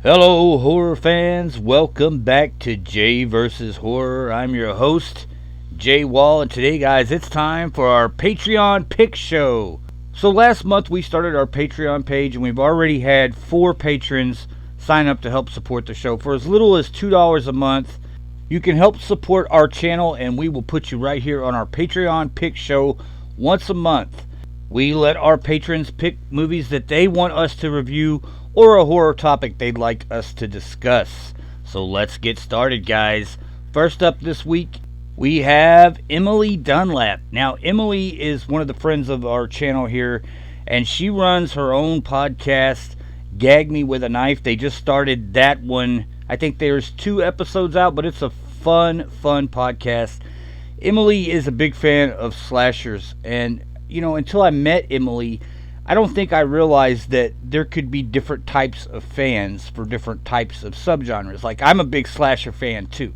Hello, horror fans. Welcome back to Jay vs. Horror. I'm your host, Jay Wall, and today, guys, it's time for our Patreon Pick Show. So last month we started our Patreon page, and we've already had 4 patrons sign up to help support the show. For as little as $2 a month, you can help support our channel, and we will put you right here on our Patreon Pick Show once a month. We let our patrons pick movies that they want us to review or a horror topic they'd like us to discuss. So let's get started, guys. First up this week, we have Emily Dunlap. Now, Emily is one of the friends of our channel here, and she runs her own podcast, Gag Me With a Knife. They just started that one. I think there's 2 episodes out, but it's a fun podcast. Emily is a big fan of slashers, and, until I met Emily, I don't think I realized that there could be different types of fans for different types of subgenres. Like, I'm a big slasher fan too,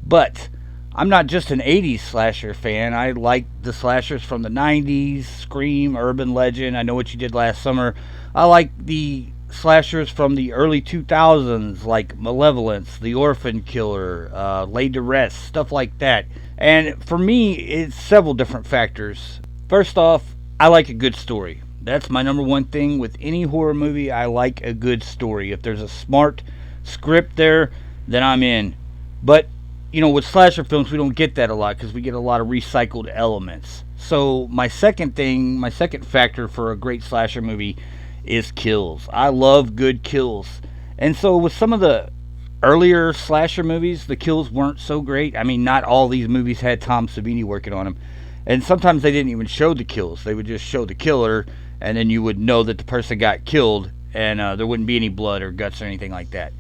but I'm not just an 80s slasher fan. I like the slashers from the 90s, Scream, Urban Legend, I Know What You Did Last Summer. I like the slashers from the early 2000s, like Malevolence, The Orphan Killer, Laid to Rest, stuff like that. And for me, it's several different factors. First off, I like a good story. That's my number one thing with any horror movie. I like a good story. If there's a smart script there, then I'm in. But, with slasher films, we don't get that a lot because we get a lot of recycled elements. So my second factor for a great slasher movie is kills. I love good kills. And so with some of the earlier slasher movies, the kills weren't so great. I mean, not all these movies had Tom Savini working on them. And sometimes they didn't even show the kills. They would just show the killer, and then you would know that the person got killed, and there wouldn't be any blood or guts or anything like that.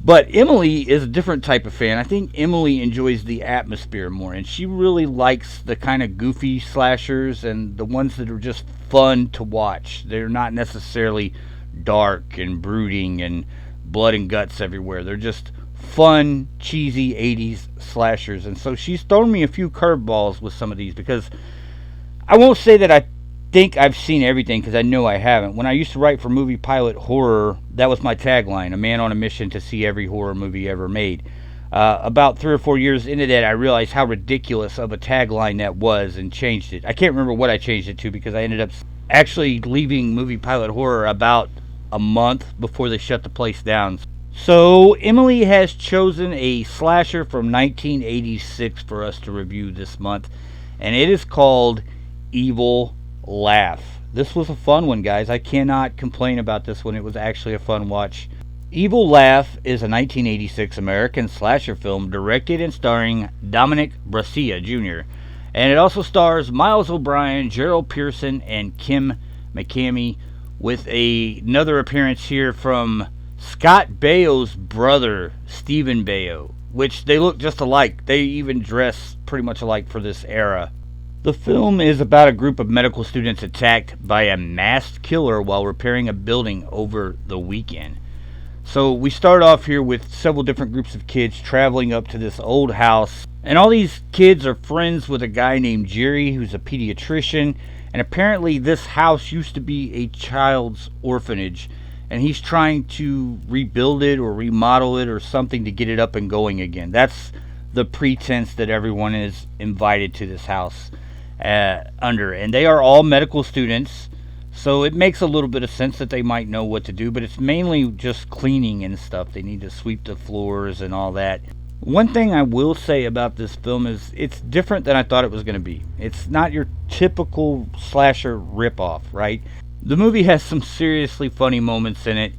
But Emily is a different type of fan. I think Emily enjoys the atmosphere more, and she really likes the kind of goofy slashers and the ones that are just fun to watch. They're not necessarily dark and brooding and blood and guts everywhere. They're just fun, cheesy 80s slashers. And so she's thrown me a few curveballs with some of these, because I won't say that I think I've seen everything, because I know I haven't. When I used to write for Movie Pilot Horror, that was my tagline, a man on a mission to see every horror movie ever made. About 3 or 4 years into that, I realized how ridiculous of a tagline that was and changed it. I can't remember what I changed it to, because I ended up actually leaving Movie Pilot Horror about a month before they shut the place down. So Emily has chosen a slasher from 1986 for us to review this month, and it is called Evil Laugh. This was a fun one, guys. I cannot complain about this one. It was actually a fun watch. Evil Laugh is a 1986 American slasher film directed and starring Dominic Braccia Jr. And it also stars Miles O'Brien, Gerald Pearson, and Kim McCamey, with another appearance here from Scott Baio's brother, Stephen Baio, which they look just alike. They even dress pretty much alike for this era. The film is about a group of medical students attacked by a masked killer while repairing a building over the weekend. So we start off here with several different groups of kids traveling up to this old house. And all these kids are friends with a guy named Jerry, who's a pediatrician. And apparently this house used to be a child's orphanage, and he's trying to rebuild it or remodel it or something to get it up and going again. That's the pretense that everyone is invited to this house under. And they are all medical students, so it makes a little bit of sense that they might know what to do, but it's mainly just cleaning and stuff. They need to sweep the floors and all that. One thing I will say about this film is it's different than I thought it was going to be. It's not your typical slasher ripoff, right? The movie has some seriously funny moments in it.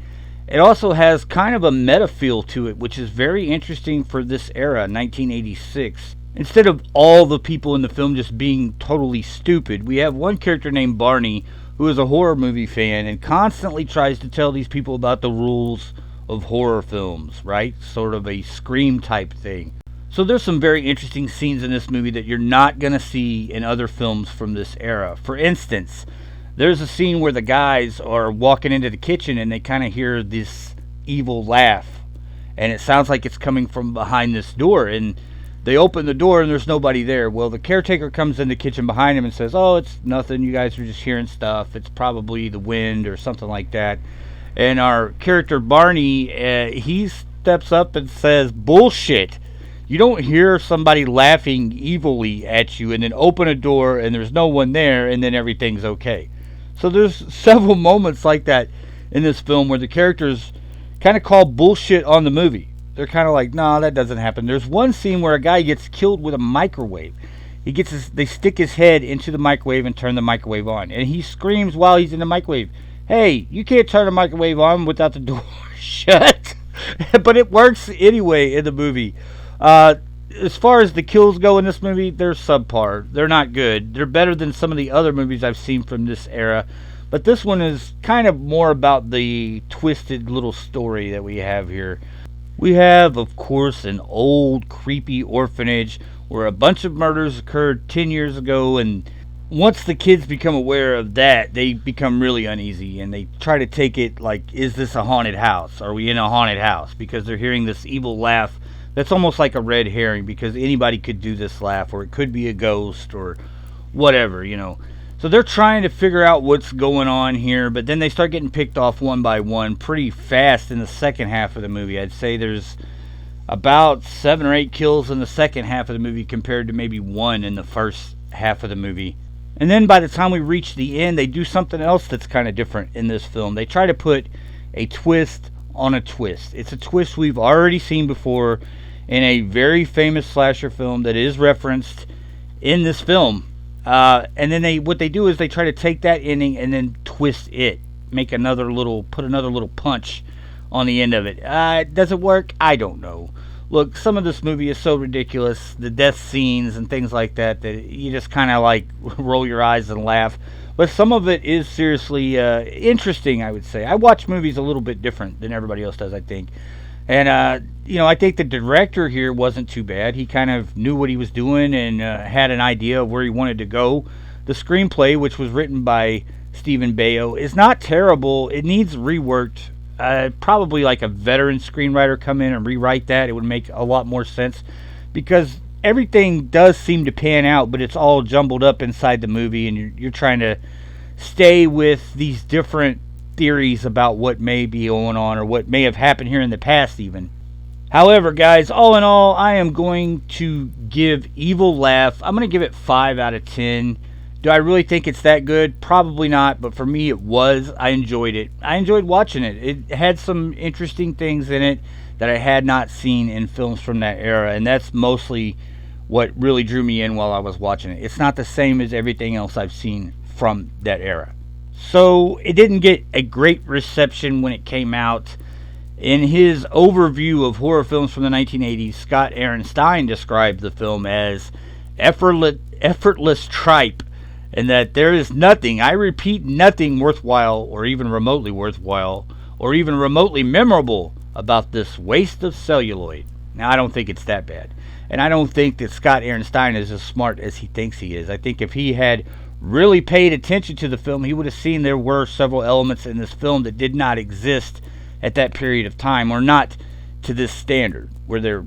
It also has kind of a meta feel to it, which is very interesting for this era, 1986. Instead of all the people in the film just being totally stupid, we have one character named Barney who is a horror movie fan and constantly tries to tell these people about the rules of horror films, right? Sort of a Scream type thing. So there's some very interesting scenes in this movie that you're not going to see in other films from this era. For instance, there's a scene where the guys are walking into the kitchen and they kind of hear this evil laugh, and it sounds like it's coming from behind this door, and they open the door and there's nobody there. Well, the caretaker comes in the kitchen behind him and says, "Oh, it's nothing, you guys are just hearing stuff, it's probably the wind," or something like that. And our character Barney, he steps up and says, "Bullshit." You don't hear somebody laughing evilly at you and then open a door and there's no one there and then everything's okay. So there's several moments like that in this film where the characters kind of call bullshit on the movie. They're kind of like, "Nah, that doesn't happen." There's one scene where a guy gets killed with a microwave. They stick his head into the microwave and turn the microwave on, and he screams while he's in the microwave, "Hey, you can't turn the microwave on without the door shut." But it works anyway in the movie. Uh, as far as the kills go in this movie, they're subpar. They're not good. They're better than some of the other movies I've seen from this era. But this one is kind of more about the twisted little story that we have here. We have, of course, an old, creepy orphanage where a bunch of murders occurred 10 years ago, and once the kids become aware of that, they become really uneasy and they try to take it like, is this a haunted house? Are we in a haunted house? Because they're hearing this evil laugh that's almost like a red herring, because anybody could do this laugh, or it could be a ghost or whatever. So they're trying to figure out what's going on here, but then they start getting picked off one by one pretty fast in the second half of the movie. I'd say there's about 7 or 8 kills in the second half of the movie compared to maybe 1 in the first half of the movie. And then by the time we reach the end, they do something else that's kind of different in this film. They try to put a twist on a twist. It's a twist we've already seen before in a very famous slasher film that is referenced in this film. And then what they do is they try to take that ending and then twist it, put another little punch on the end of it. Does it work? I don't know. Look, some of this movie is so ridiculous, the death scenes and things like that you just kind of like roll your eyes and laugh. But some of it is seriously interesting, I would say. I watch movies a little bit different than everybody else does, I think. And, I think the director here wasn't too bad. He kind of knew what he was doing and had an idea of where he wanted to go. The screenplay, which was written by Stephen Baio, is not terrible. It needs reworked. Probably like a veteran screenwriter come in and rewrite that. It would make a lot more sense, because everything does seem to pan out, but it's all jumbled up inside the movie, and you're trying to stay with these different theories about what may be going on or what may have happened here in the past even. However, guys, all in all, I am going to give Evil Laugh, I'm going to give it 5 out of 10. Do I really think it's that good? Probably not, but for me it was. I enjoyed it. I enjoyed watching it. It had some interesting things in it that I had not seen in films from that era, and that's mostly what really drew me in while I was watching it. It's not the same as everything else I've seen from that era. So it didn't get a great reception when it came out. In his overview of horror films from the 1980s, Scott Aaron Stein described the film as effortless tripe, and that there is nothing, I repeat, nothing worthwhile or even remotely worthwhile or even remotely memorable about this waste of celluloid. Now, I don't think it's that bad. And I don't think that Scott Aaron Stein is as smart as he thinks he is. I think if he had really paid attention to the film, he would have seen there were several elements in this film that did not exist at that period of time, or not to this standard, where they're,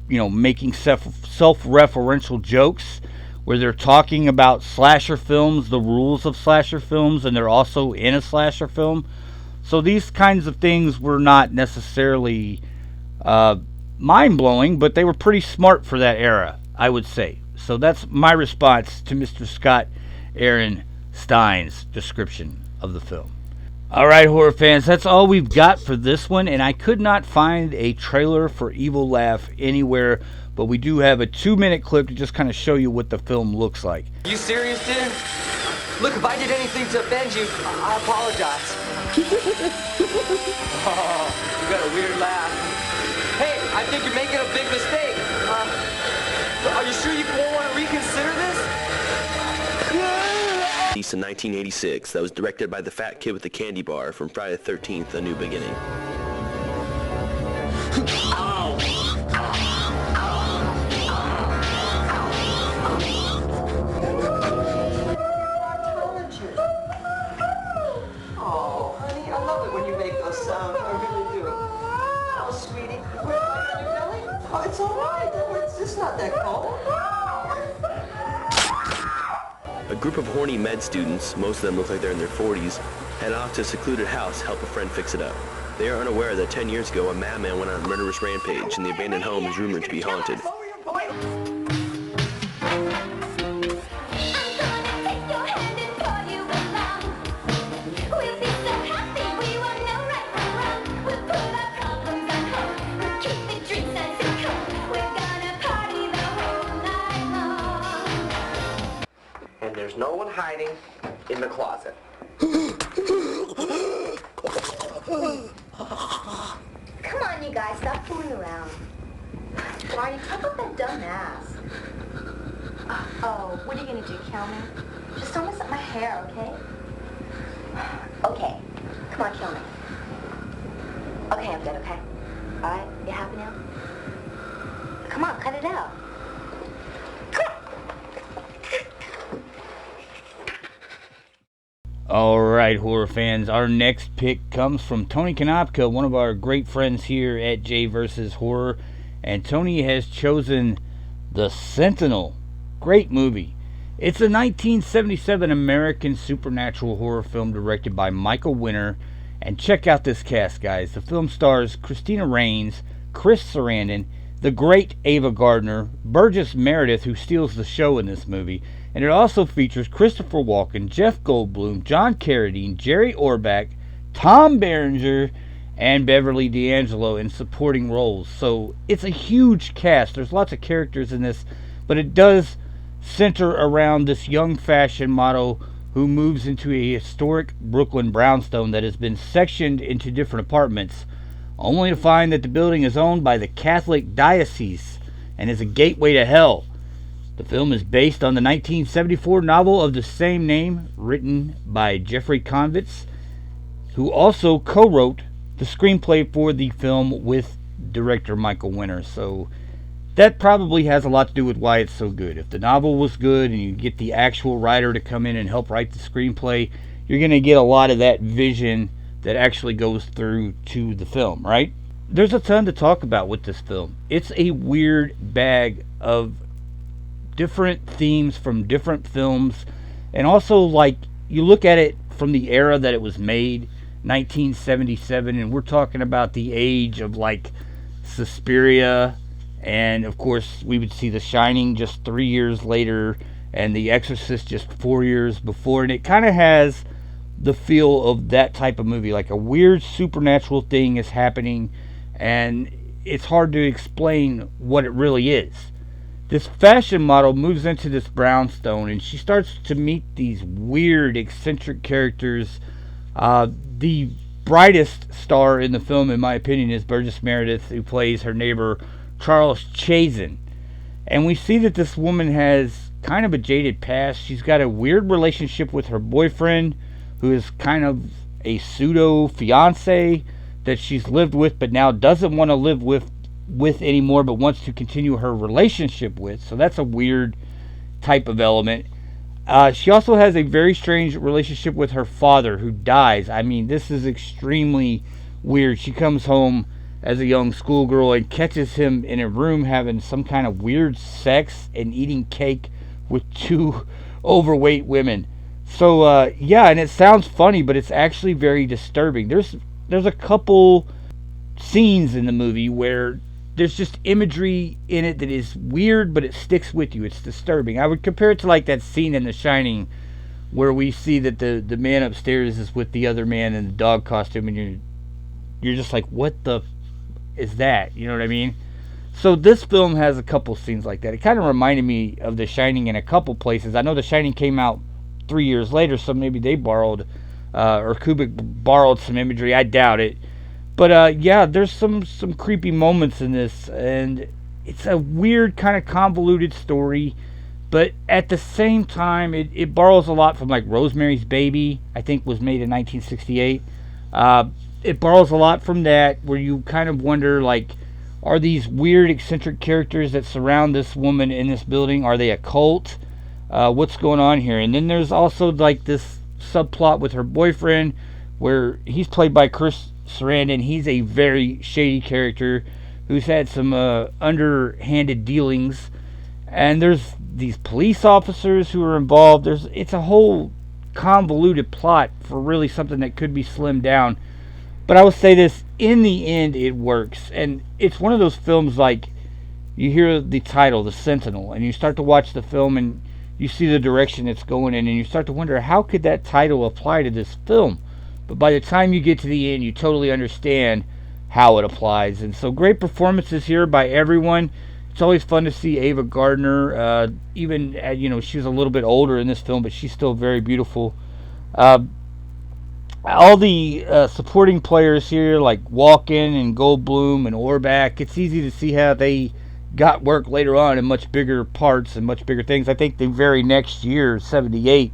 making self-referential jokes, where they're talking about slasher films, the rules of slasher films, and they're also in a slasher film. So these kinds of things were not necessarily mind-blowing, but they were pretty smart for that era, I would say. So that's my response to Mr. Scott Aaron Stein's description of the film. Alright, horror fans, that's all we've got for this one, and I could not find a trailer for Evil Laugh anywhere, but we do have a 2-minute clip to just kind of show you what the film looks like. You serious, dude? Look, if I did anything to offend you, I apologize. Oh, you got a weird laugh. Hey, I think you're making a big mistake. Are you sure you won't want to reconsider this? Released in 1986, that was directed by the fat kid with the candy bar from Friday the 13th, A New Beginning. Oh, honey, I love it when you make those sounds. I really do. Oh, sweetie, where's my belly? Oh, it's all right. It's not that cold. A group of horny med students, most of them look like they're in their 40s, head off to a secluded house to help a friend fix it up. They are unaware that 10 years ago, a madman went on a murderous rampage, and the abandoned home is rumored to be haunted. And there's no one hiding in the closet. Come on, you guys, stop fooling around. Marty, take off that dumb mask. Oh, what are you gonna do, kill me? Just don't mess up my hair, okay? Okay, come on, kill me. Okay, I'm good, okay? Alright, you happy now? Come on, cut it out. Alright, horror fans, our next pick comes from Tony Konopka, one of our great friends here at J vs. Horror. And Tony has chosen The Sentinel. Great movie. It's a 1977 American supernatural horror film directed by Michael Winner. And check out this cast, guys. The film stars Christina Rains, Chris Sarandon, the great Ava Gardner, Burgess Meredith, who steals the show in this movie. And it also features Christopher Walken, Jeff Goldblum, John Carradine, Jerry Orbach, Tom Berenger, and Beverly D'Angelo in supporting roles. So it's a huge cast. There's lots of characters in this, but it does center around this young fashion model who moves into a historic Brooklyn brownstone that has been sectioned into different apartments, only to find that the building is owned by the Catholic Diocese and is a gateway to hell. The film is based on the 1974 novel of the same name, written by Jeffrey Konvitz, who also co-wrote the screenplay for the film with director Michael Winner. So that probably has a lot to do with why it's so good. If the novel was good and you get the actual writer to come in and help write the screenplay, you're going to get a lot of that vision that actually goes through to the film, right? There's a ton to talk about with this film. It's a weird bag of different themes from different films, and also, like, you look at it from the era that it was made, 1977, and we're talking about the age of, like, Suspiria, and of course we would see The Shining just 3 years later, and The Exorcist just 4 years before, and it kind of has the feel of that type of movie. Like, a weird supernatural thing is happening, and it's hard to explain what it really is. This fashion model moves into this brownstone, and she starts to meet these weird, eccentric characters. The brightest star in the film, in my opinion, is Burgess Meredith, who plays her neighbor, Charles Chazen. And we see that this woman has kind of a jaded past. She's got a weird relationship with her boyfriend, who is kind of a pseudo-fiancé that she's lived with, but now doesn't want to live with anymore, but wants to continue her relationship with. So that's a weird type of element. She also has a very strange relationship with her father, who dies. I mean, this is extremely weird. She comes home as a young schoolgirl and catches him in a room having some kind of weird sex and eating cake with two overweight women. So yeah, and it sounds funny, but it's actually very disturbing. There's a couple scenes in the movie where there's just imagery in it that is weird, but it sticks with you. It's disturbing. I would compare it to like that scene in The Shining where we see that the man upstairs is with the other man in the dog costume, and you're just like, what the is that? You know what I mean? So this film has a couple scenes like that. It kind of reminded me of The Shining in a couple places. I know The Shining came out 3 years later, so maybe they borrowed, or Kubrick borrowed some imagery. I doubt it. But yeah, there's some creepy moments in this, and it's a weird kind of convoluted story, but at the same time, it borrows a lot from like Rosemary's Baby, I think was made in 1968. It borrows a lot from that, where you kind of wonder, like, are these weird eccentric characters that surround this woman in this building, are they a cult? What's going on here? And then there's also like this subplot with her boyfriend, where he's played by Chris Sarandon. He's a very shady character who's had some underhanded dealings, and there's these police officers who are involved. It's a whole convoluted plot for really something that could be slimmed down. But I will say this, in the end, it works. And it's one of those films like, you hear the title, The Sentinel, and you start to watch the film and you see the direction it's going in, and you start to wonder, how could that title apply to this film? But by the time you get to the end, you totally understand how it applies. And so great performances here by everyone. It's always fun to see Ava Gardner, even at, she's a little bit older in this film, but she's still very beautiful. All the supporting players here, like Walken and Goldblum and Orbach, it's easy to see how they got work later on in much bigger parts and much bigger things. I think the very next year, 78,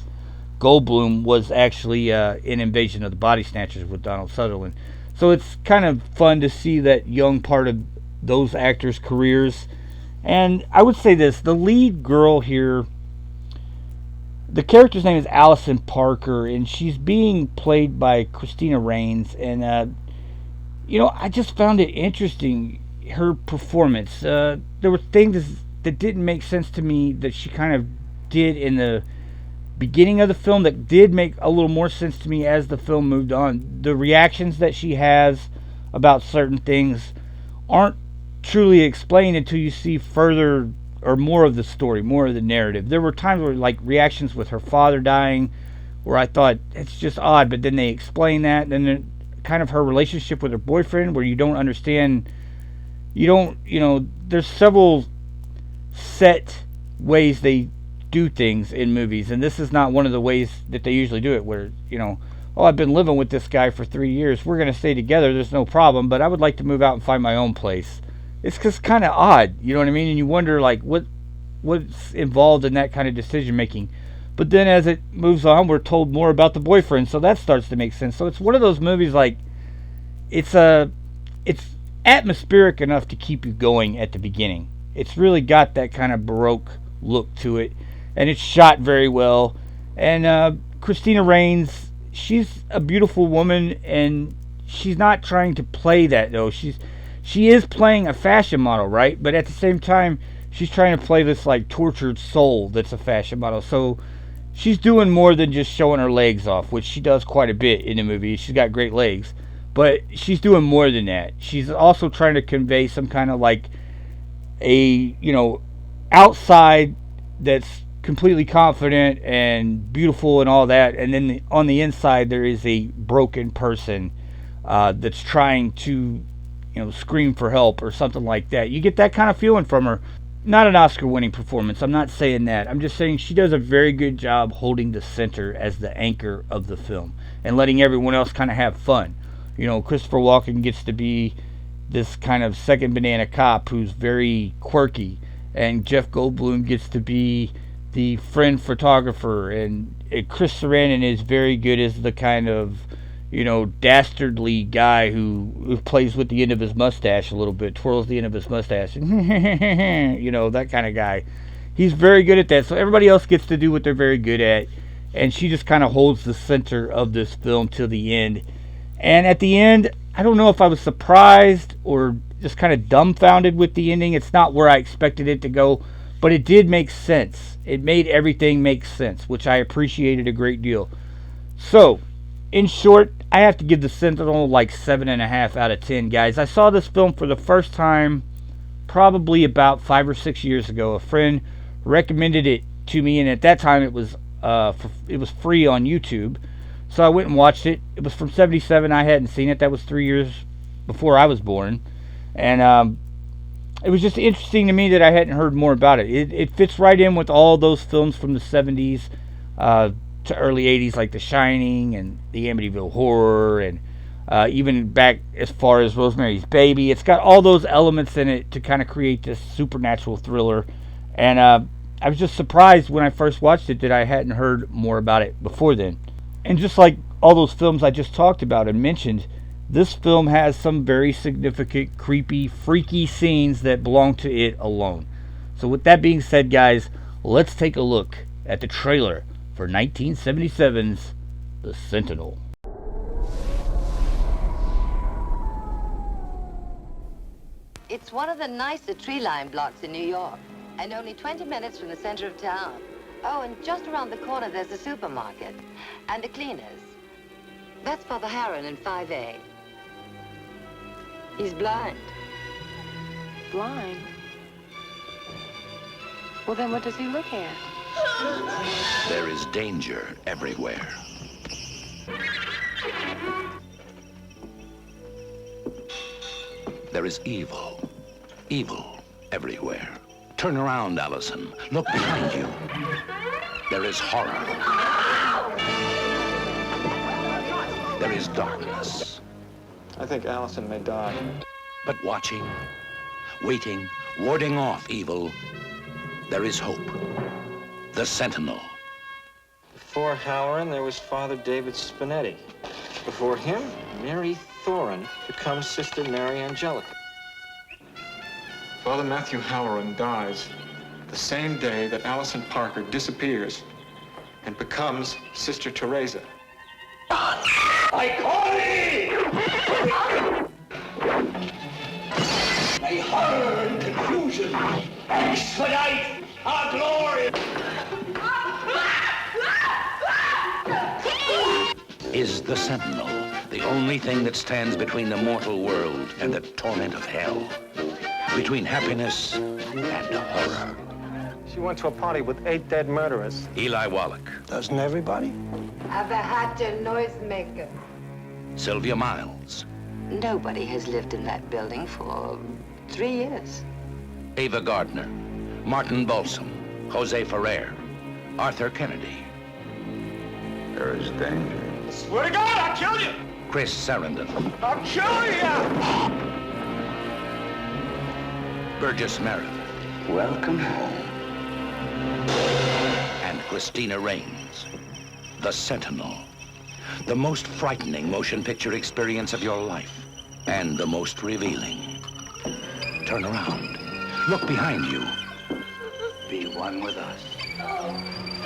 Goldblum was actually in Invasion of the Body Snatchers with Donald Sutherland. So it's kind of fun to see that young part of those actors' careers. And I would say this, the lead girl here, the character's name is Allison Parker, and she's being played by Christina Rains. And, I just found it interesting, her performance. There were things that didn't make sense to me that she kind of did in the beginning of the film that did make a little more sense to me as the film moved on. The reactions that she has about certain things aren't truly explained until you see further or more of the story, more of the narrative. There were times where, like, reactions with her father dying, where I thought, it's just odd, but then they explain that, and then kind of her relationship with her boyfriend, where you don't understand, there's several set ways they do things in movies, and this is not one of the ways that they usually do it, where, I've been living with this guy for 3 years, we're going to stay together, there's no problem, but I would like to move out and find my own place. It's just kind of odd, you know what I mean? And you wonder, like, what's involved in that kind of decision making. But then as it moves on, we're told more about the boyfriend, so that starts to make sense. So it's one of those movies, like, it's atmospheric enough to keep you going at the beginning. It's really got that kind of Baroque look to it, and it's shot very well. And Christina Rains, she's a beautiful woman, and she's not trying to play that, though. She is playing a fashion model, right? But at the same time, she's trying to play this, like, tortured soul that's a fashion model. So she's doing more than just showing her legs off, which she does quite a bit in the movie. She's got great legs. But she's doing more than that. She's also trying to convey some kind of, like, a, outside that's completely confident and beautiful and all that. And then on the inside, there is a broken person that's trying to scream for help or something like that. You get that kind of feeling from her. Not an Oscar-winning performance. I'm not saying that. I'm just saying she does a very good job holding the center as the anchor of the film and letting everyone else kind of have fun. Christopher Walken gets to be this kind of second banana cop who's very quirky, and Jeff Goldblum gets to be the friend photographer, and Chris Sarandon is very good as the kind of dastardly guy who plays with the end of his mustache a little bit, twirls the end of his mustache, that kind of guy. He's very good at that, so everybody else gets to do what they're very good at, and she just kind of holds the center of this film till the end. And at the end, I don't know if I was surprised or just kind of dumbfounded with the ending. It's not where I expected it to go, but it did make sense. It made everything make sense, which I appreciated a great deal. So, in short, I have to give The Sentinel like 7.5 out of 10, guys. I saw this film for the first time probably about 5 or 6 years ago. A friend recommended it to me, and at that time it was free on YouTube. So I went and watched it. It was from 77. I hadn't seen it. That was 3 years before I was born. And it was just interesting to me that I hadn't heard more about it. It fits right in with all those films from the 70s to early 80s, like The Shining and the Amityville Horror, and even back as far as Rosemary's Baby. It's got all those elements in it to kind of create this supernatural thriller. And I was just surprised when I first watched it that I hadn't heard more about it before then. And just like all those films I just talked about and mentioned, this film has some very significant, creepy, freaky scenes that belong to it alone. So with that being said, guys, let's take a look at the trailer for 1977's The Sentinel. It's one of the nicer tree-lined blocks in New York, and only 20 minutes from the center of town. Oh, and just around the corner there's a supermarket and the cleaners. That's Father Harron in 5A. He's blind. Blind? Well, then what does he look at? There is danger everywhere. There is evil. Evil everywhere. Turn around, Allison. Look behind you. There is horror. There is darkness. I think Allison may die. But watching, waiting, warding off evil, there is hope. The Sentinel. Before Halloran, there was Father David Spinetti. Before him, Mary Thorin becomes Sister Mary Angelica. Father Matthew Halloran dies the same day that Allison Parker disappears and becomes Sister Teresa. I call thee! May horror and confusion expedite our glory! Is the Sentinel the only thing that stands between the mortal world and the torment of hell? Between happiness and horror? She went to a party with 8 dead murderers. Eli Wallach. Doesn't everybody? I've had a noisemaker. Sylvia Miles. Nobody has lived in that building for 3 years. Ava Gardner. Martin Balsam. Jose Ferrer. Arthur Kennedy. There is danger. Swear to God, I'll kill you! Chris Sarandon. I'll kill you! Burgess Meredith. Welcome home. And Christina Raines. The Sentinel. The most frightening motion picture experience of your life. And the most revealing. Turn around. Look behind you. Be one with us.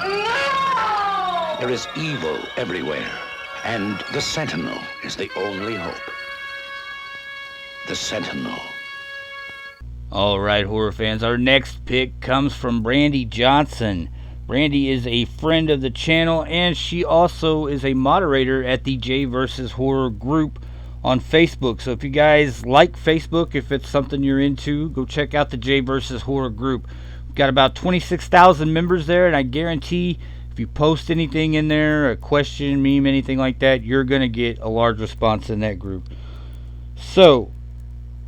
No! There is evil everywhere. And the Sentinel is the only hope. The Sentinel. All right, horror fans, our next pick comes from Brandy Johnson. Brandy is a friend of the channel, and she also is a moderator at the J vs. Horror group on Facebook. So if you guys like Facebook, if it's something you're into, go check out the J vs. Horror group. We've got about 26,000 members there, and I guarantee if you post anything in there, a question, meme, anything like that, you're going to get a large response in that group. So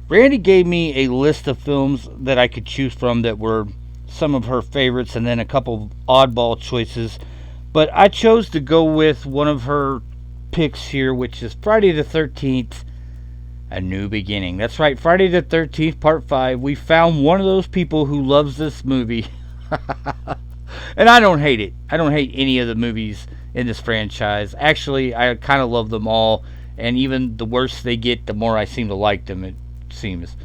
Brandy gave me a list of films that I could choose from that were some of her favorites and then a couple of oddball choices. But I chose to go with one of her picks here, which is Friday the 13th, A New Beginning. That's right, Friday the 13th, Part 5. We found one of those people who loves this movie. And I don't hate it. I don't hate any of the movies in this franchise. Actually, I kind of love them all. And even the worse they get, the more I seem to like them, it seems.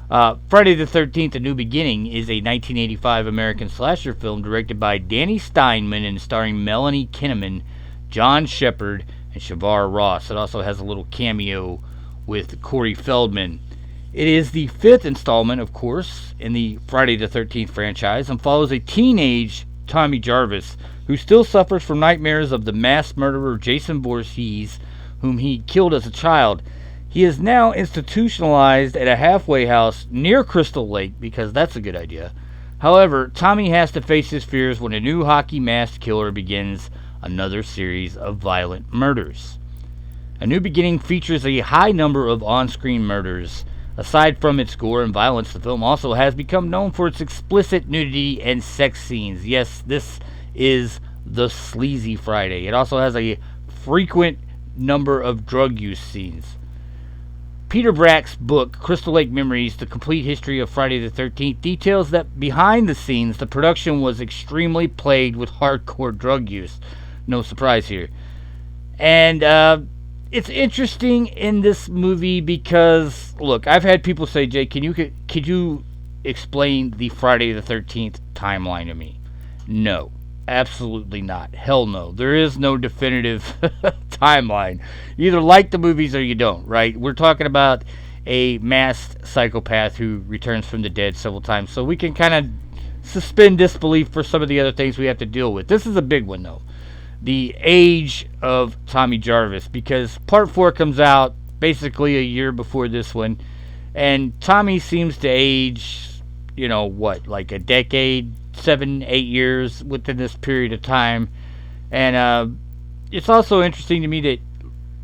Friday the 13th, A New Beginning is a 1985 American slasher film directed by Danny Steinman and starring Melanie Kinnaman, John Shepard, and Shavar Ross. It also has a little cameo with Corey Feldman. It is the 5th installment, of course, in the Friday the 13th franchise and follows a teenage Tommy Jarvis who still suffers from nightmares of the mass murderer Jason Voorhees, whom he killed as a child. He is now institutionalized at a halfway house near Crystal Lake because that's a good idea. However, Tommy has to face his fears when a new hockey-masked killer begins another series of violent murders. A New Beginning features a high number of on-screen murders. Aside from its gore and violence, the film also has become known for its explicit nudity and sex scenes. Yes, this is the sleazy Friday. It also has a frequent number of drug use scenes. Peter Brack's book, Crystal Lake Memories, The Complete History of Friday the 13th, details that behind the scenes, the production was extremely plagued with hardcore drug use. No surprise here. And it's interesting in this movie because, look, I've had people say, Jay, could you explain the Friday the 13th timeline to me? No, absolutely not. Hell no. There is no definitive timeline. You either like the movies or you don't, right? We're talking about a masked psychopath who returns from the dead several times. So we can kind of suspend disbelief for some of the other things we have to deal with. This is a big one, though. The age of Tommy Jarvis, because part 4 comes out basically a year before this one, and Tommy seems to age, like a decade, 7-8 years within this period of time. And it's also interesting to me that,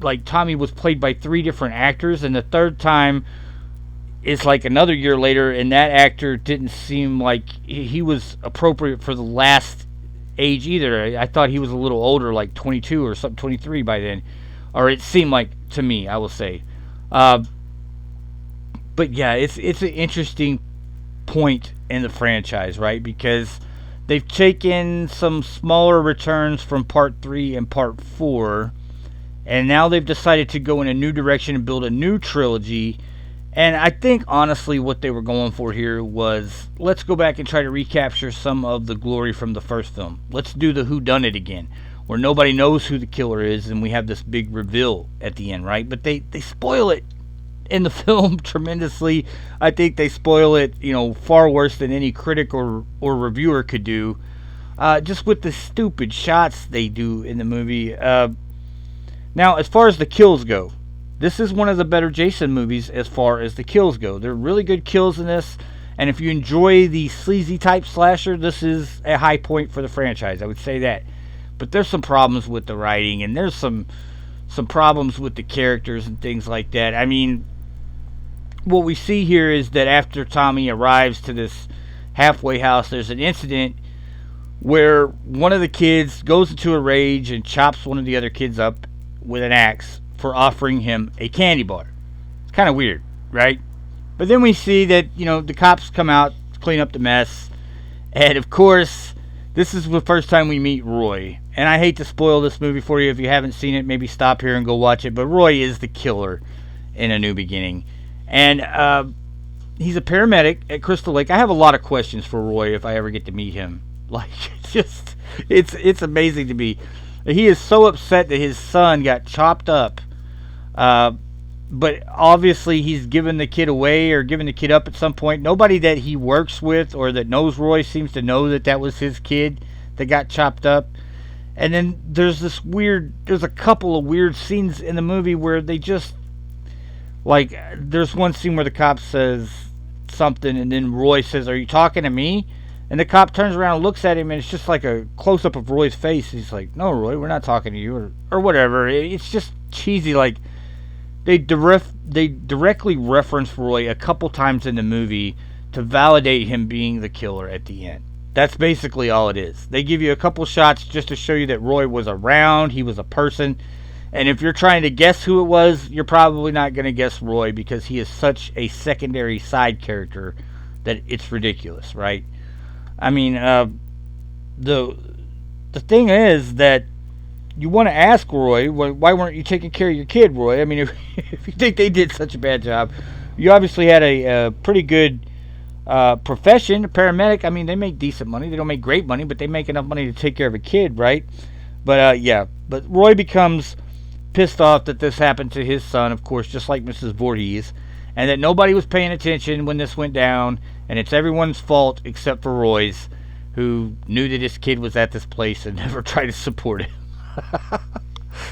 like, Tommy was played by 3 different actors, and the third time is like another year later, and that actor didn't seem like he was appropriate for the last age either. I thought he was a little older, like 22 or something, 23 by then, or it seemed like to me, I will say. But yeah, it's an interesting point in the franchise, right? Because they've taken some smaller returns from part 3 and part 4, and now they've decided to go in a new direction and build a new trilogy. And I think, honestly, what they were going for here was, let's go back and try to recapture some of the glory from the first film. Let's do the whodunit again, where nobody knows who the killer is, and we have this big reveal at the end, right? But they spoil it in the film tremendously. I think they spoil it, far worse than any critic or reviewer could do, just with the stupid shots they do in the movie. Now, as far as the kills go, this is one of the better Jason movies as far as the kills go. There are really good kills in this, and if you enjoy the sleazy type slasher, this is a high point for the franchise. I would say that. But there's some problems with the writing, and there's some problems with the characters and things like that. I mean, what we see here is that after Tommy arrives to this halfway house, there's an incident where one of the kids goes into a rage and chops one of the other kids up with an axe for offering him a candy bar. It's kind of weird, right? But then we see that, the cops come out to clean up the mess. And, of course, this is the first time we meet Roy. And I hate to spoil this movie for you. If you haven't seen it, maybe stop here and go watch it. But Roy is the killer in A New Beginning. And he's a paramedic at Crystal Lake. I have a lot of questions for Roy if I ever get to meet him. Like, it's amazing to me. He is so upset that his son got chopped up. But obviously he's given the kid away or given the kid up at some point. Nobody that he works with or that knows Roy seems to know that was his kid that got chopped up. And then there's a couple of weird scenes in the movie where they just, like, there's one scene where the cop says something and then Roy says, "Are you talking to me?" And the cop turns around and looks at him, and it's just like a close-up of Roy's face. He's like, "No, Roy, we're not talking to you," or whatever. It's just cheesy. Like, they directly reference Roy a couple times in the movie to validate him being the killer at the end. That's basically all it is. They give you a couple shots just to show you that Roy was around, he was a person. And if you're trying to guess who it was, you're probably not going to guess Roy because he is such a secondary side character that it's ridiculous, right? I mean, the thing is that you want to ask Roy, why weren't you taking care of your kid, Roy? I mean, if you think they did such a bad job, you obviously had a pretty good profession, a paramedic. I mean, they make decent money. They don't make great money, but they make enough money to take care of a kid, right? But, yeah. But Roy becomes pissed off that this happened to his son, of course, just like Mrs. Voorhees, and that nobody was paying attention when this went down, and it's everyone's fault except for Roy's, who knew that his kid was at this place and never tried to support him.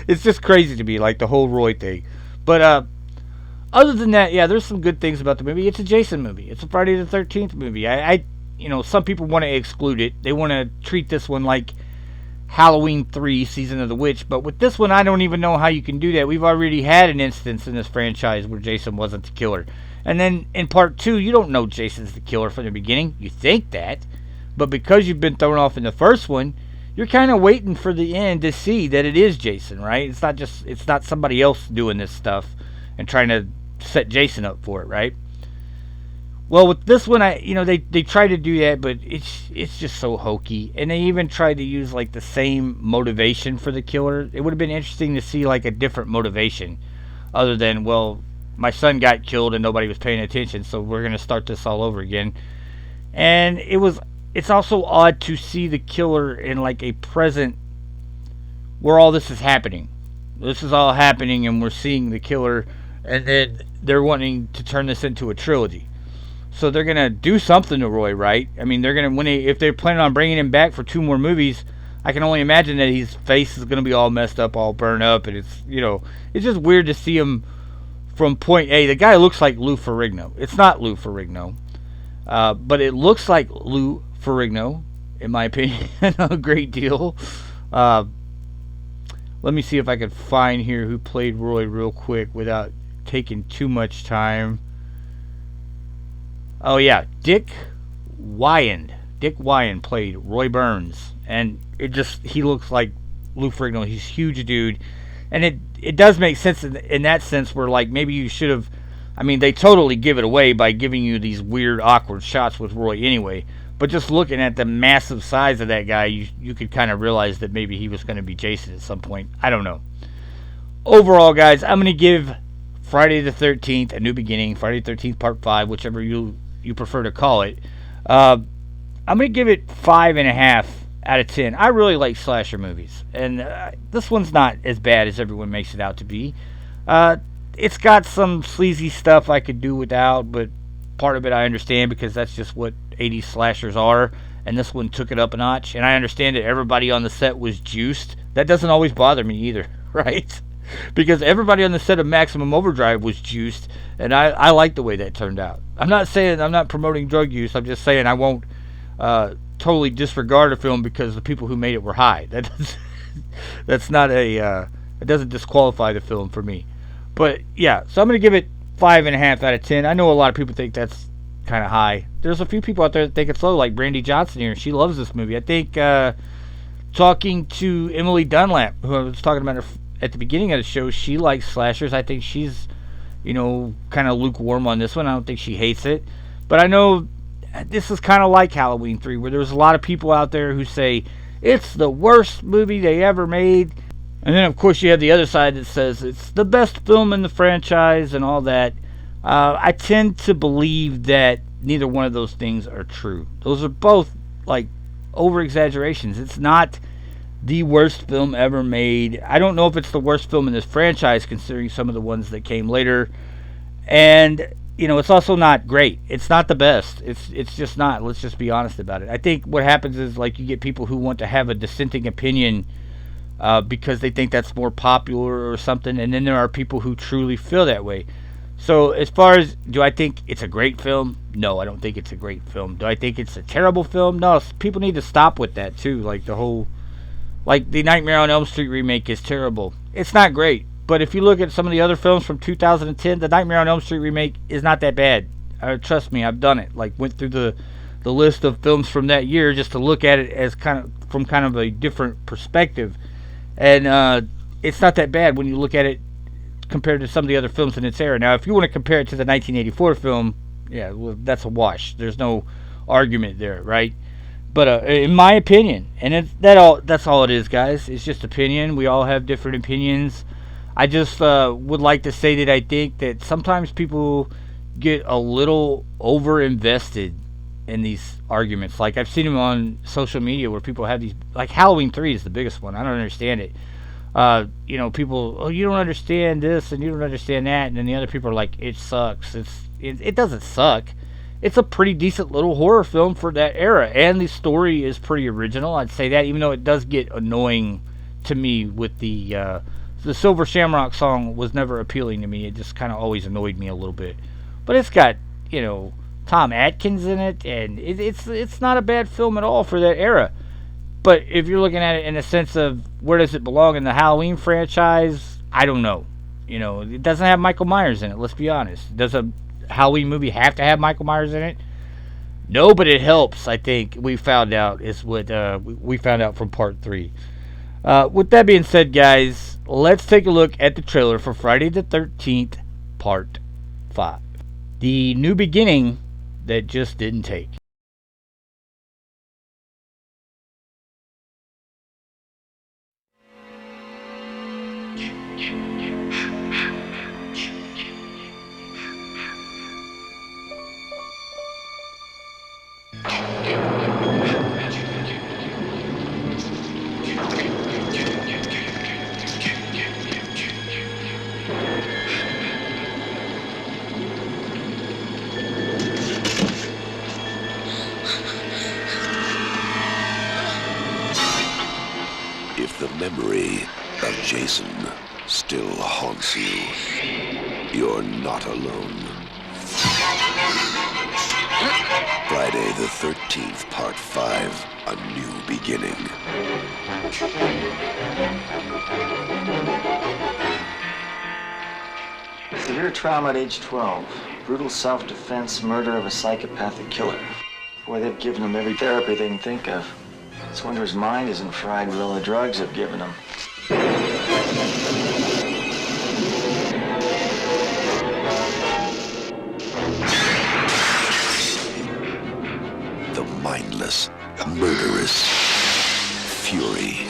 It's just crazy to me, like the whole Roy thing. But other than that, yeah, there's some good things about the movie. It's a Jason movie. It's a Friday the 13th movie. I some people want to exclude it. They want to treat this one like Halloween 3, Season of the Witch. But with this one, I don't even know how you can do that. We've already had an instance in this franchise where Jason wasn't the killer. And then in part 2, you don't know Jason's the killer from the beginning. You think that. But because you've been thrown off in the first one, you're kind of waiting for the end to see that it is Jason, right? It's not somebody else doing this stuff and trying to set Jason up for it, right? Well, with this one, they try to do that, but it's just so hokey. And they even tried to use like the same motivation for the killer. It would have been interesting to see like a different motivation other than, well, my son got killed and nobody was paying attention, so we're going to start this all over again. And it's also odd to see the killer in like a present where all this is happening. This is all happening and we're seeing the killer, and then they're wanting to turn this into a trilogy. So they're gonna do something to Roy, right? I mean, they're gonna if they're planning on bringing him back for 2 more movies, I can only imagine that his face is gonna be all messed up, all burned up, and it's just weird to see him from point A. The guy looks like Lou Ferrigno. It's not Lou Ferrigno, but it looks like Lou Ferrigno, in my opinion, a great deal. Let me see if I can find here who played Roy real quick without taking too much time. Oh yeah, Dick Wyand. Dick Wyand played Roy Burns, and he looks like Lou Ferrigno. He's a huge dude, and it does make sense in that sense where like maybe you should have. I mean, they totally give it away by giving you these weird, awkward shots with Roy anyway. But just looking at the massive size of that guy, you could kind of realize that maybe he was going to be Jason at some point. I don't know. Overall, guys, I'm going to give Friday the 13th a new beginning. Friday the 13th Part 5, whichever you prefer to call it. I'm going to give it 5.5 out of 10. I really like slasher movies, and this one's not as bad as everyone makes it out to be. It's got some sleazy stuff I could do without, but part of it I understand because that's just what 80s slashers are, and this one took it up a notch. And I understand that everybody on the set was juiced. That doesn't always bother me either, right? Because everybody on the set of Maximum Overdrive was juiced, and I like the way that turned out. I'm not saying I'm not promoting drug use. I'm just saying I won't totally disregard a film because the people who made it were high. That's not it doesn't disqualify the film for me. But yeah, so I'm going to give it 5.5 out of 10. I know a lot of people think that's kind of high. There's a few people out there that think it's low, like Brandy Johnson here. She loves this movie. I think talking to Emily Dunlap, who I was talking about at the beginning of the show, she likes slashers. I think she's, kind of lukewarm on this one. I don't think she hates it. But I know this is kind of like Halloween 3, where there's a lot of people out there who say it's the worst movie they ever made. And then, of course, you have the other side that says it's the best film in the franchise and all that. I tend to believe that neither one of those things are true. Those are both, like, over-exaggerations. It's not the worst film ever made. I don't know if it's the worst film in this franchise, considering some of the ones that came later. And, it's also not great. It's not the best. It's just not. Let's just be honest about it. I think what happens is, like, you get people who want to have a dissenting opinion because they think that's more popular or something, and then there are people who truly feel that way. So as far as, do I think it's a great film? No, I don't think it's a great film. Do I think it's a terrible film? No, people need to stop with that too. Like the Nightmare on Elm Street remake is terrible. It's not great. But if you look at some of the other films from 2010, the Nightmare on Elm Street remake is not that bad. Trust me, I've done it. Like, went through the list of films from that year just to look at it as from kind of a different perspective. And it's not that bad when you look at it compared to some of the other films in its era. Now, if you want to compare it to the 1984 film, yeah, well, that's a wash. There's no argument there, right? But in my opinion, and that's all it is, guys. It's just opinion. We all have different opinions. I just would like to say that I think that sometimes people get a little over-invested in these arguments. Like, I've seen them on social media where people have these, like Halloween 3 is the biggest one. I don't understand it. People, you don't understand this and you don't understand that, and then the other people are like, it sucks. It doesn't suck. It's a pretty decent little horror film for that era, and the story is pretty original. I'd say that, even though it does get annoying to me with the Silver Shamrock song was never appealing to me. It just kind of always annoyed me a little bit. But it's got, Tom Atkins in it, and it's not a bad film at all for that era. But if you're looking at it in a sense of where does it belong in the Halloween franchise, I don't know. It doesn't have Michael Myers in it, let's be honest. Does a Halloween movie have to have Michael Myers in it? No, but it helps, I think. We found out is what we found out from Part 3. With that being said, guys, let's take a look at the trailer for Friday the 13th, Part 5. The new beginning that just didn't take. If the memory of Jason still haunts you, you're not alone. Friday the 13th, Part 5, A New Beginning. Severe trauma at age 12. Brutal self-defense, murder of a psychopathic killer. Boy, they've given him every therapy they can think of. It's wonder his mind isn't fried with all the drugs they've given him. The mindless, murderous fury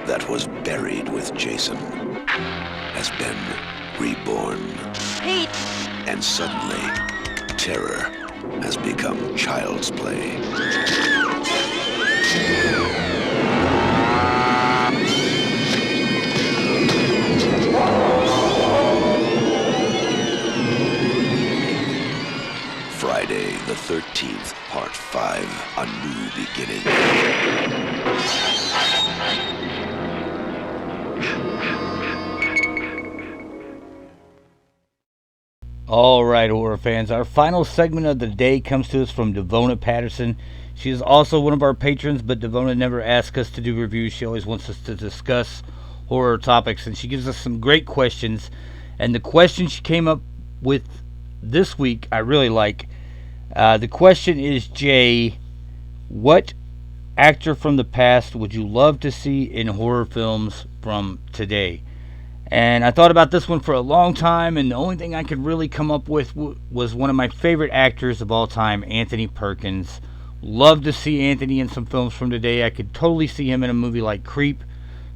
that was buried with Jason has been reborn. Pete! And suddenly, terror has become child's play. Friday the 13th, Part 5, A New Beginning. All right, horror fans, our final segment of the day comes to us from Devona Patterson. She is also one of our patrons, but Devona never asks us to do reviews. She always wants us to discuss horror topics, and she gives us some great questions. And the question she came up with this week, I really like. The question is, Jay, what actor from the past would you love to see in horror films from today? And I thought about this one for a long time, and the only thing I could really come up with was one of my favorite actors of all time, Anthony Perkins. Love to see Anthony in some films from today. I could totally see him in a movie like Creep,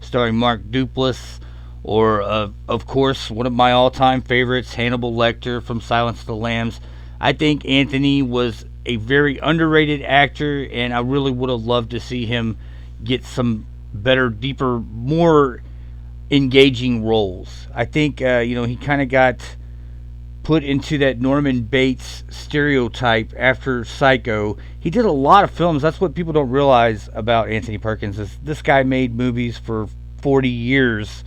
starring Mark Duplass, or, of course, one of my all-time favorites, Hannibal Lecter from Silence of the Lambs. I think Anthony was a very underrated actor, and I really would have loved to see him get some better, deeper, more engaging roles. I think he kind of got put into that Norman Bates stereotype after Psycho. He did a lot of films. That's what people don't realize about Anthony Perkins, is this guy made movies for 40 years,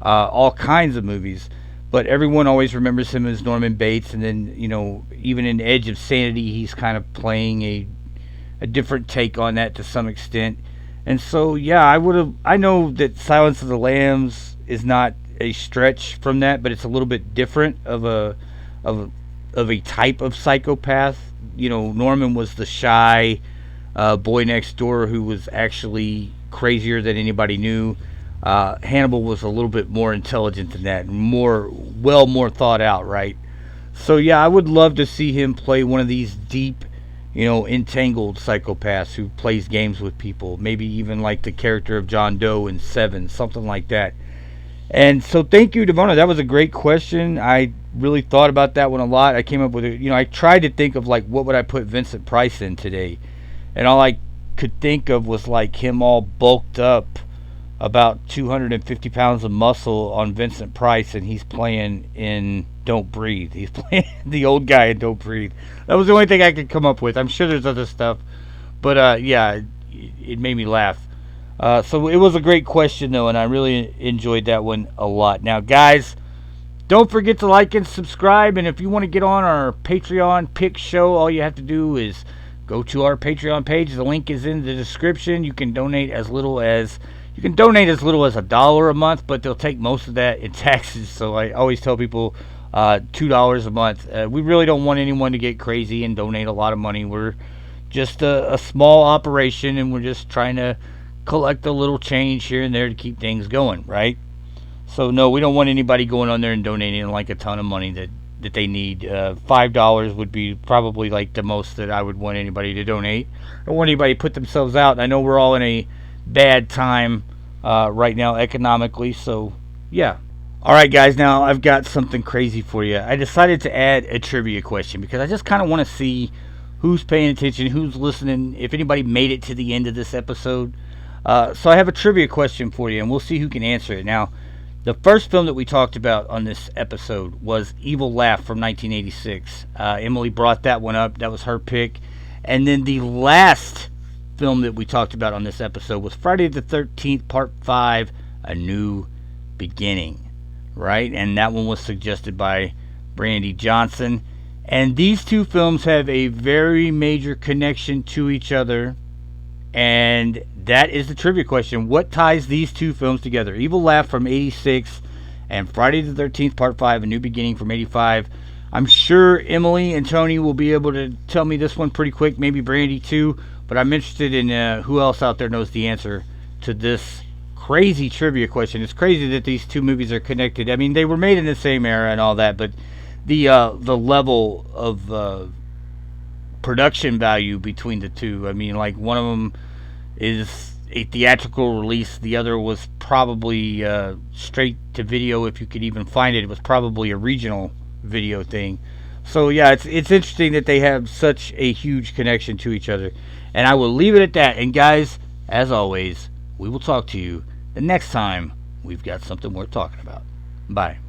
all kinds of movies, but everyone always remembers him as Norman Bates. And then even in Edge of Sanity, he's kind of playing a different take on that to some extent. And so, yeah, I know that Silence of the Lambs is not a stretch from that, but it's a little bit different of a type of psychopath. Norman was the shy boy next door who was actually crazier than anybody knew. Hannibal was a little bit more intelligent than that, more thought out, right? So, yeah, I would love to see him play one of these deep, entangled psychopaths who plays games with people. Maybe even like the character of John Doe in Seven, something like that. And so thank you, Devona. That was a great question. I really thought about that one a lot. I came up with it. I tried to think of like what would I put Vincent Price in today. And all I could think of was like him all bulked up, about 250 pounds of muscle on Vincent Price, and he's playing in Don't Breathe. He's playing the old guy in Don't Breathe. That was the only thing I could come up with. I'm sure there's other stuff, but yeah, it made me laugh. So it was a great question, though, and I really enjoyed that one a lot. Now, guys, don't forget to like and subscribe, and if you want to get on our Patreon Picks show, all you have to do is go to our Patreon page. The link is in the description. You can donate as little as $1 a month, but they'll take most of that in taxes. So I always tell people $2 a month. We really don't want anyone to get crazy and donate a lot of money. We're just a small operation, and we're just trying to collect a little change here and there to keep things going, right? So no, we don't want anybody going on there and donating like a ton of money that they need. $5 would be probably like the most that I would want anybody to donate. I don't want anybody to put themselves out. I know we're all in a bad time right now economically, so yeah. Alright guys, now I've got something crazy for you. I decided to add a trivia question because I just kind of want to see who's paying attention, who's listening, if anybody made it to the end of this episode. So I have a trivia question for you, and we'll see who can answer it. Now, the first film that we talked about on this episode was Evil Laugh from 1986. Emily brought that one up. That was her pick. And then the last film that we talked about on this episode was Friday the 13th, Part 5, A New Beginning, right? And that one was suggested by Brandy Johnson. And these two films have a very major connection to each other. And that is the trivia question. What ties these two films together? Evil Laugh from 86 and Friday the 13th, Part 5, A New Beginning from 85. I'm sure Emily and Tony will be able to tell me this one pretty quick. Maybe Brandy too. But I'm interested in who else out there knows the answer to this crazy trivia question. It's crazy that these two movies are connected. I mean, they were made in the same era and all that, but the level of production value between the two. I mean, like, one of them is a theatrical release. The other was probably straight to video, if you could even find it. It was probably a regional video thing. So yeah, it's interesting that they have such a huge connection to each other. And I will leave it at that. And guys, as always, we will talk to you the next time we've got something worth talking about. Bye.